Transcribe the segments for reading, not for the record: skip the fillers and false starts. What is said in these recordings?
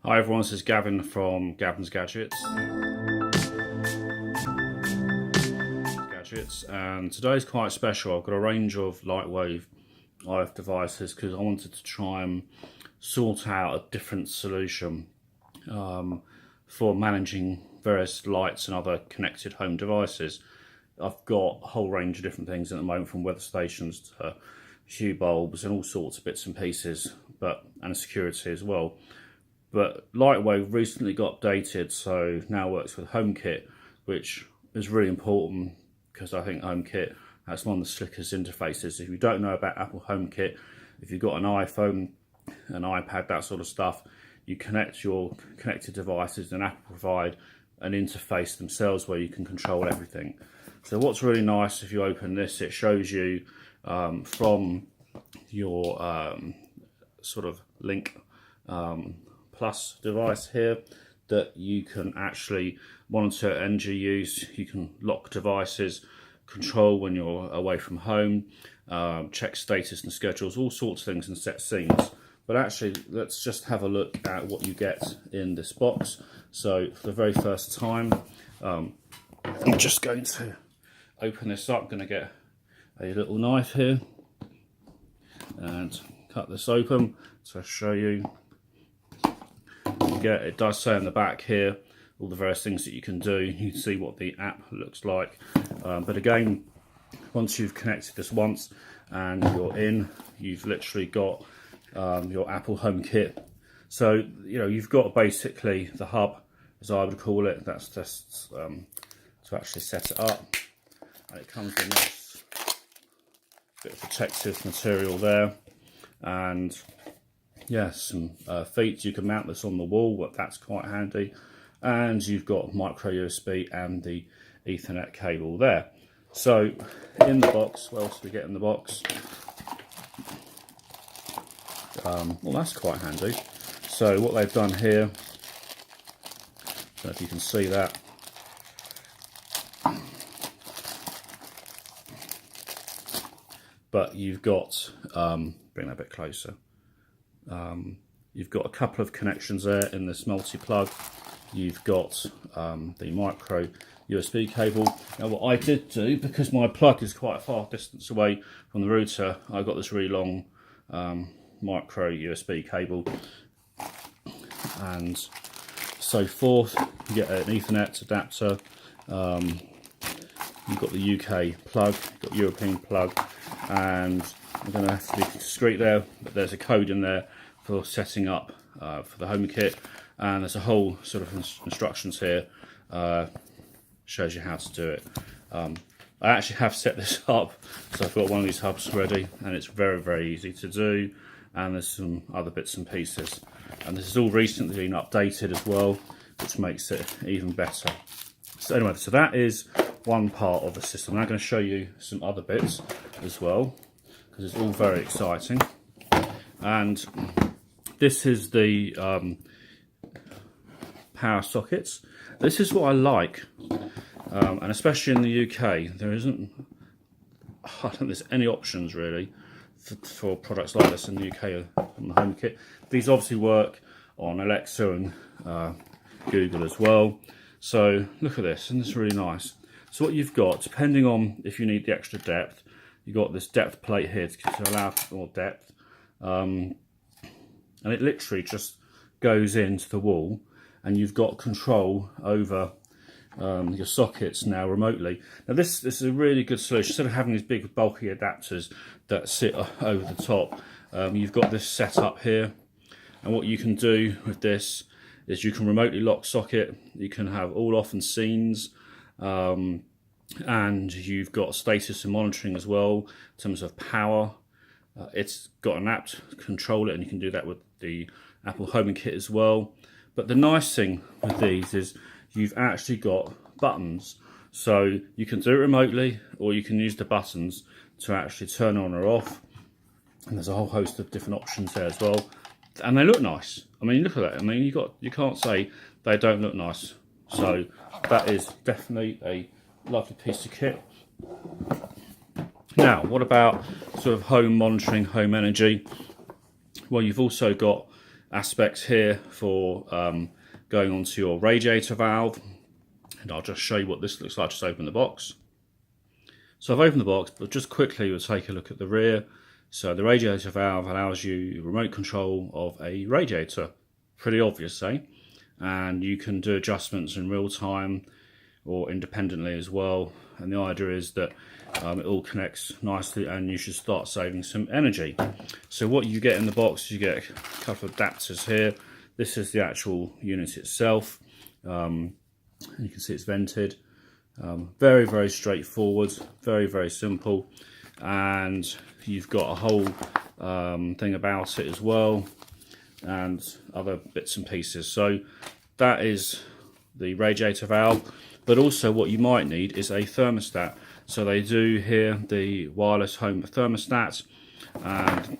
Hi everyone, this is Gavin from Gavin's Gadgets. And today's quite special. I've got a range of LightwaveRF devices because I wanted to try and sort out a different solution for managing various lights and other connected home devices. I've got a whole range of different things at the moment, from weather stations to hue bulbs and all sorts of bits and pieces, and security as well. But Lightwave recently got updated, so now works with HomeKit, which is really important because I think HomeKit has one of the slickest interfaces. If you don't know about Apple HomeKit, if you've got an iPhone, an iPad, that sort of stuff, you connect your connected devices and Apple provide an interface themselves where you can control everything. So what's really nice, if you open this, it shows you from your sort of Link Plus device here that you can actually monitor energy use, you can lock devices, control when you're away from home, check status and schedules, all sorts of things, and set scenes. But actually, let's just have a look at what you get in this box. So for the very first time, I'm just going to open this up. I'm going to get a little knife here and cut this open to show you. It does say on the back here all the various things that you can do. You can see what the app looks like, but again, once you've connected this once and you're in, you've literally got your Apple HomeKit. So you've got basically the hub, as I would call it. That's just to actually set it up, and it comes with this bit of protective material there, and some feet. You can mount this on the wall, but that's quite handy. And you've got micro USB and the Ethernet cable there. So in the box, what else do we get in the box? Well, that's quite handy. So what they've done here, I don't know if you can see that, but you've got, bring that a bit closer, you've got a couple of connections there in this multi-plug. You've got the micro USB cable. Now what I did do, because my plug is quite a far distance away from the router, I got this really long micro USB cable and so forth. You get an Ethernet adapter, you've got the UK plug, you've got European plug, and I'm going to have to be discreet there, but there's a code in there for setting up for the HomeKit, and there's a whole sort of instructions here, shows you how to do it. I actually have set this up, so I've got one of these hubs ready, and it's very, very easy to do, and there's some other bits and pieces, and this has all recently been updated as well, which makes it even better. So anyway, so that is one part of the system. I'm now going to show you some other bits as well, because it's all very exciting. And this is the power sockets. This is what I like, and especially in the UK, I don't think there's any options really for products like this in the UK on the HomeKit. These obviously work on Alexa and Google as well. So look at this, and this is really nice. So what you've got, depending on if you need the extra depth, you've got this depth plate here to allow more depth, and it literally just goes into the wall, and you've got control over your sockets now remotely. Now this is a really good solution. Instead of having these big bulky adapters that sit over the top, you've got this set up here, and what you can do with this is you can remotely lock socket, you can have all off and scenes, and you've got status and monitoring as well in terms of power. It's got an app to control it, and you can do that with the Apple HomeKit as well. But the nice thing with these is you've actually got buttons, so you can do it remotely, or you can use the buttons to actually turn on or off, and there's a whole host of different options there as well, and they look nice. I mean, look at that. I mean, you can't say they don't look nice. So that is definitely a lovely piece of kit. Now, what about sort of home monitoring, home energy? Well, you've also got aspects here for going onto your radiator valve, and I'll just show you what this looks like. Just open the box. So I've opened the box, but just quickly we'll take a look at the rear. So the radiator valve allows you remote control of a radiator. Pretty obvious, eh? And you can do adjustments in real time or independently as well. And the idea is that it all connects nicely and you should start saving some energy. So what you get in the box, you get a couple of adapters here. This is the actual unit itself. And you can see it's vented. Very, very straightforward, very, very simple. And you've got a whole thing about it as well, and other bits and pieces. So that is the radiator valve, but also what you might need is a thermostat. So they do here the wireless home thermostat, and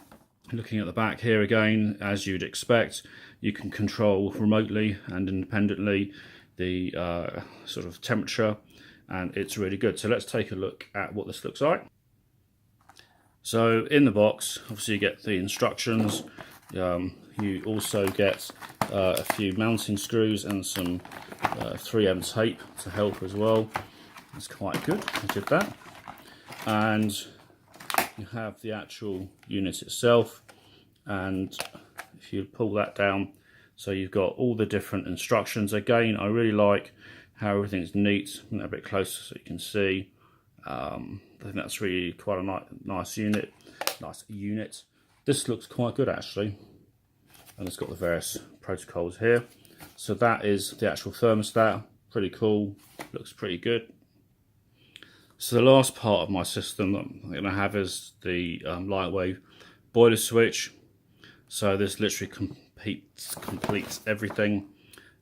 looking at the back here again, as you'd expect, you can control remotely and independently the sort of temperature, and it's really good. So let's take a look at what this looks like. So in the box, obviously you get the instructions. You also get a few mounting screws and some 3M tape to help as well. It's quite good, I did that. And you have the actual unit itself, and if you pull that down, so you've got all the different instructions. Again, I really like how everything's neat. A bit closer so you can see. I think that's really quite a nice unit. This looks quite good actually, and it's got the various protocols here. So that is the actual thermostat. Pretty cool. Looks pretty good. So the last part of my system that I'm going to have is the Lightwave boiler switch. So this literally completes everything.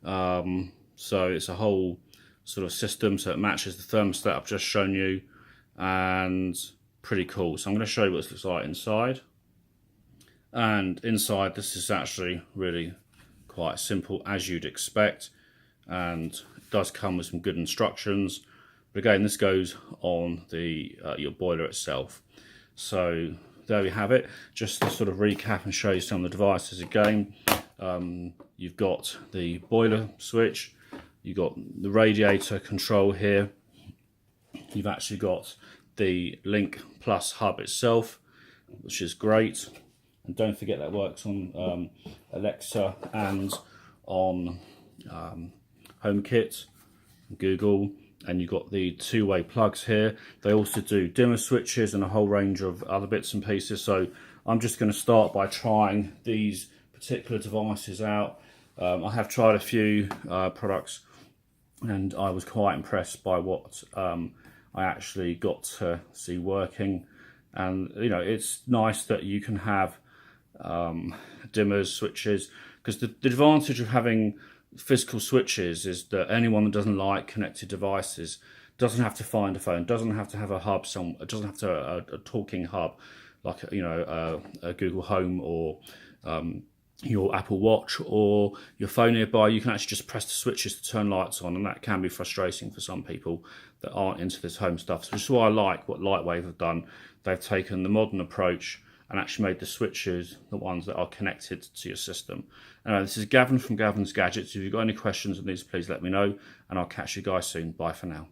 So it's a whole sort of system, so it matches the thermostat I've just shown you, and pretty cool. So I'm going to show you what this looks like inside. And inside, this is actually really quite simple, as you'd expect, and it does come with some good instructions. But again, this goes on the your boiler itself. So there we have it. Just to sort of recap and show you some of the devices again. You've got the boiler switch, you've got the radiator control here, you've actually got the Link Plus hub itself, which is great. And don't forget that works on Alexa and on HomeKit, Google. And you've got the two-way plugs here. They also do dimmer switches and a whole range of other bits and pieces. So I'm just going to start by trying these particular devices out. I have tried a few products, and I was quite impressed by what I actually got to see working. And you know, it's nice that you can have dimmers, switches, because the advantage of having physical switches is that anyone that doesn't like connected devices doesn't have to find a phone, doesn't have to have a hub, doesn't have to a talking hub like a Google Home or your Apple Watch or your phone nearby. You can actually just press the switches to turn lights on, and that can be frustrating for some people that aren't into this home stuff. So this is why I like what Lightwave have done. They've taken the modern approach and actually made the switches the ones that are connected to your system. Anyway, this is Gavin from Gavin's Gadgets. If you've got any questions on these, please let me know, and I'll catch you guys soon. Bye for now.